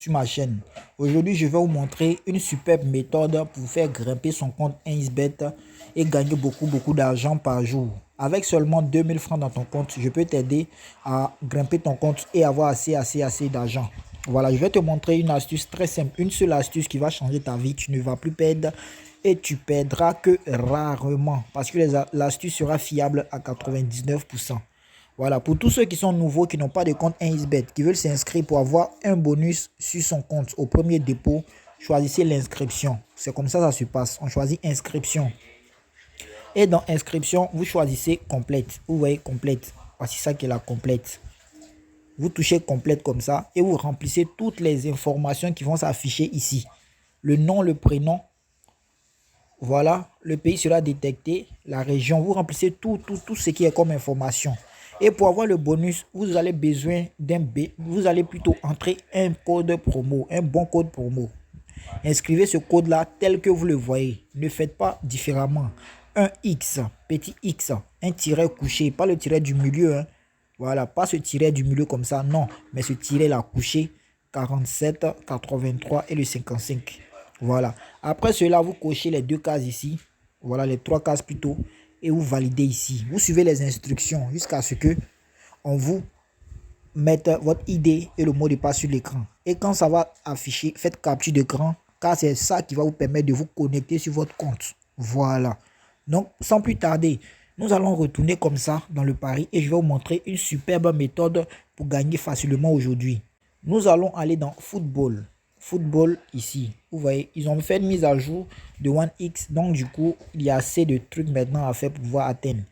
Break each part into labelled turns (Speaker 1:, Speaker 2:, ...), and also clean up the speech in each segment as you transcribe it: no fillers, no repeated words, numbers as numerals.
Speaker 1: Sur ma chaîne. Aujourd'hui, je vais vous montrer une superbe méthode pour faire grimper son compte 1xBet et gagner beaucoup d'argent par jour. Avec seulement 2000 francs dans ton compte, je peux t'aider à grimper ton compte et avoir assez d'argent. Voilà, je vais te montrer une astuce très simple, une seule astuce qui va changer ta vie. Tu ne vas plus perdre et tu perdras que rarement parce que l'astuce sera fiable à 99%. Voilà, pour tous ceux qui sont nouveaux, qui n'ont pas de compte 1xBet, qui veulent s'inscrire pour avoir un bonus sur son compte au premier dépôt, choisissez l'inscription. C'est comme ça se passe. On choisit inscription. Et dans inscription, vous choisissez complète. Vous voyez complète. Voici ça qui est la complète. Vous touchez complète comme ça et vous remplissez toutes les informations qui vont s'afficher ici. Le nom, le prénom. Voilà, le pays sera détecté, la région. Vous remplissez tout ce qui est comme information. Et pour avoir le bonus, vous allez besoin vous allez plutôt entrer un code promo, un bon code promo. Inscrivez ce code-là tel que vous le voyez. Ne faites pas différemment. Un X, petit X, un tiret couché, pas le tiret du milieu. Hein. Voilà, pas ce tiret du milieu comme ça, non. Mais ce tiret-là couché, 47, 83 et le 55. Voilà. Après cela, vous cochez les deux cases ici. Voilà, les trois cases plutôt. Et vous validez ici. Vous suivez les instructions jusqu'à ce que on vous mette votre ID et le mot de passe sur l'écran. Et quand ça va afficher, faites capture d'écran, car c'est ça qui va vous permettre de vous connecter sur votre compte. Voilà. Donc, sans plus tarder, nous allons retourner comme ça dans le pari et je vais vous montrer une superbe méthode pour gagner facilement aujourd'hui. Nous allons aller dans football. Football ici. Vous voyez, ils ont fait une mise à jour de 1x. Donc, du coup, il y a assez de trucs maintenant à faire pour pouvoir atteindre.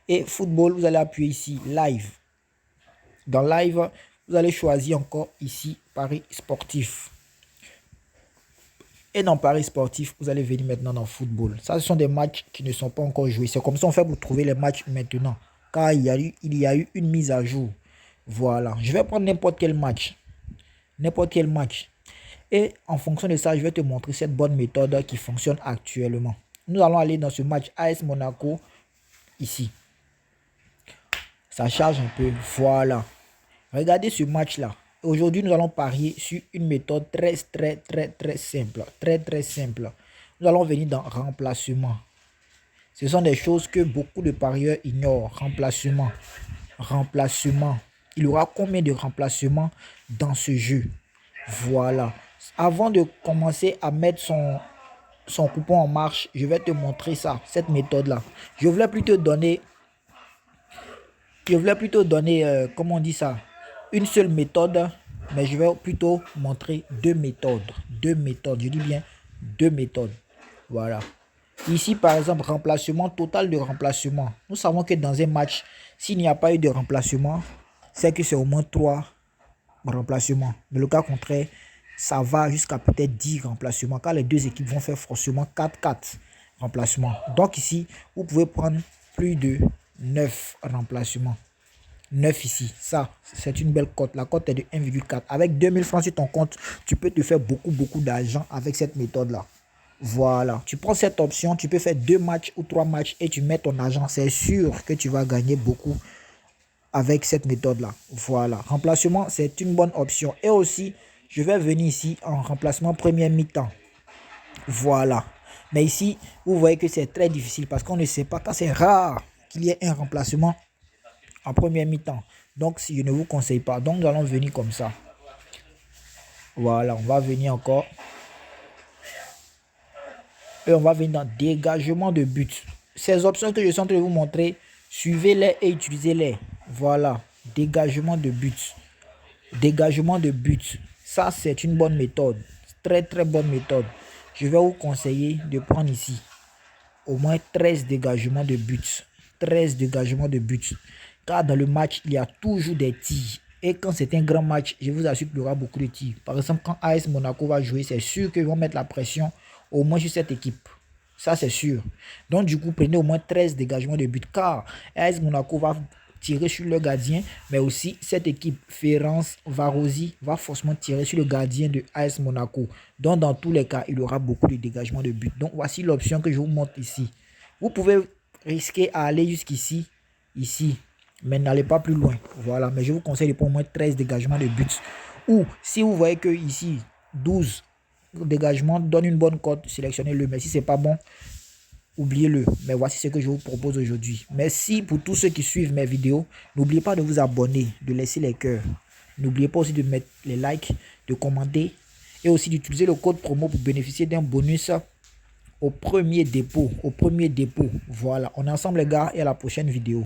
Speaker 1: Et football, vous allez appuyer ici, live. Dans live, vous allez choisir encore ici, paris sportif. Et dans paris sportif, vous allez venir maintenant dans football. Ça, ce sont des matchs qui ne sont pas encore joués. C'est comme ça on fait pour trouver les matchs maintenant. Car il y a eu une mise à jour. Voilà. Je vais prendre n'importe quel match. N'importe quel match. Et en fonction de ça, je vais te montrer cette bonne méthode qui fonctionne actuellement. Nous allons aller dans ce match AS Monaco ici. Ça charge un peu. Voilà. Regardez ce match-là. Aujourd'hui, nous allons parier sur une méthode très simple. Très simple. Nous allons venir dans remplacement. Ce sont des choses que beaucoup de parieurs ignorent. Remplacement. Remplacement. Il y aura combien de remplacements dans ce jeu? Voilà. Avant de commencer à mettre son coupon en marche, je vais te montrer ça, cette méthode-là. Je voulais plutôt donner, comment on dit ça, une seule méthode, mais je vais plutôt montrer deux méthodes. Deux méthodes, je dis bien deux méthodes. Voilà. Ici, par exemple, remplacement, total de remplacement. Nous savons que dans un match, s'il n'y a pas eu de remplacement, c'est que c'est au moins 3 remplacements. Mais le cas contraire, ça va jusqu'à peut-être 10 remplacements, car les deux équipes vont faire forcément 4 remplacements. Donc ici, vous pouvez prendre plus de 9 remplacements. 9 ici, ça c'est une belle cote. La cote est de 1,4. Avec 2000 francs sur ton compte, tu peux te faire beaucoup d'argent avec cette méthode là. Voilà, tu prends cette option, tu peux faire 2 matchs ou 3 matchs et tu mets ton argent. C'est sûr que tu vas gagner beaucoup avec cette méthode là. Voilà, remplacement c'est une bonne option. Et aussi je vais venir ici en remplacement première mi-temps. Voilà, mais ici vous voyez que c'est très difficile parce qu'on ne sait pas, quand c'est rare qu'il y ait un remplacement en première mi-temps. Donc, si je ne vous conseille pas. Donc, nous allons venir comme ça. Voilà, on va venir encore. Et on va venir dans dégagement de but. Ces options que je suis en train de vous montrer, suivez-les et utilisez-les. Voilà, dégagement de but. Dégagement de but. Ça, c'est une bonne méthode. Très bonne méthode. Je vais vous conseiller de prendre ici au moins 13 dégagements de but. 13 dégagements de but. Car dans le match, il y a toujours des tirs. Et quand c'est un grand match, je vous assure qu'il y aura beaucoup de tirs. Par exemple, quand AS Monaco va jouer, c'est sûr qu'ils vont mettre la pression au moins sur cette équipe. Ça, c'est sûr. Donc, du coup, prenez au moins 13 dégagements de but. Car AS Monaco va tirer sur le gardien. Mais aussi, cette équipe, Ferrance, Varosi, va forcément tirer sur le gardien de AS Monaco. Donc, dans tous les cas, il y aura beaucoup de dégagements de but. Donc, voici l'option que je vous montre ici. Vous pouvez risquer à aller jusqu'ici, ici. Mais n'allez pas plus loin. Voilà. Mais je vous conseille de prendre au moins 13 dégagements de buts Ou si vous voyez que ici 12 dégagements donne une bonne cote, sélectionnez-le. Mais si c'est pas bon, oubliez-le. Mais voici ce que je vous propose aujourd'hui. Merci pour tous ceux qui suivent mes vidéos. N'oubliez pas de vous abonner, de laisser les cœurs. N'oubliez pas aussi de mettre les likes, de commenter et aussi d'utiliser le code promo pour bénéficier d'un bonus au premier dépôt. Voilà, on est ensemble les gars et à la prochaine vidéo.